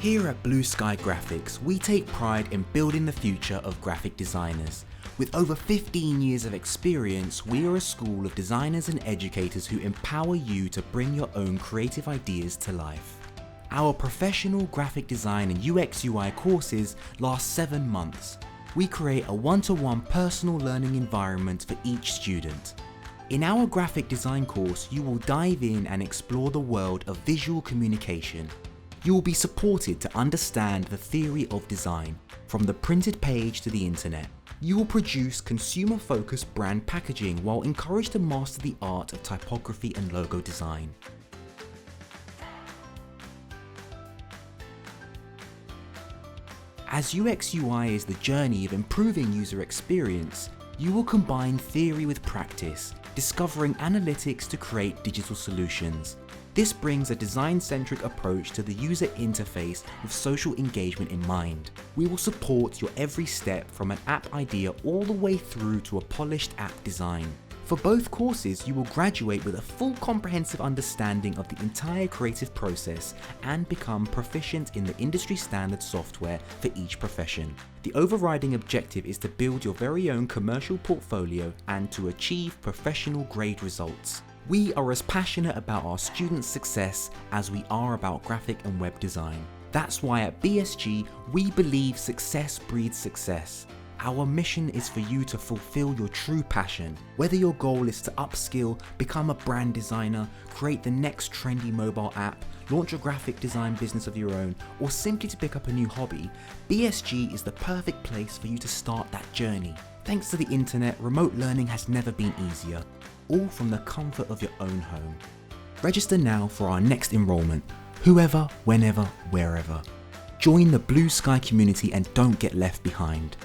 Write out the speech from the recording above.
Here at Blue Sky Graphics, we take pride in building the future of graphic designers. With over 15 years of experience, we are a school of designers and educators who empower you to bring your own creative ideas to life. Our professional graphic design and UX UI courses last 7 months. We create a one-to-one personal learning environment for each student. In our graphic design course, you will dive in and explore the world of visual communication. You will be supported to understand the theory of design, from the printed page to the internet. You will produce consumer-focused brand packaging while encouraged to master the art of typography and logo design. As UX UI is the journey of improving user experience, you will combine theory with practice, discovering analytics to create digital solutions. This brings a design-centric approach to the user interface with social engagement in mind. We will support your every step from an app idea all the way through to a polished app design. For both courses, you will graduate with a full comprehensive understanding of the entire creative process and become proficient in the industry standard software for each profession. The overriding objective is to build your very own commercial portfolio and to achieve professional grade results. We are as passionate about our students' success as we are about graphic and web design. That's why at BSG, we believe success breeds success. Our mission is for you to fulfill your true passion. Whether your goal is to upskill, become a brand designer, create the next trendy mobile app, launch a graphic design business of your own, or simply to pick up a new hobby, BSG is the perfect place for you to start that journey. Thanks to the internet, remote learning has never been easier, all from the comfort of your own home. Register now for our next enrollment, whoever, whenever, wherever. Join the Blue Sky community and don't get left behind.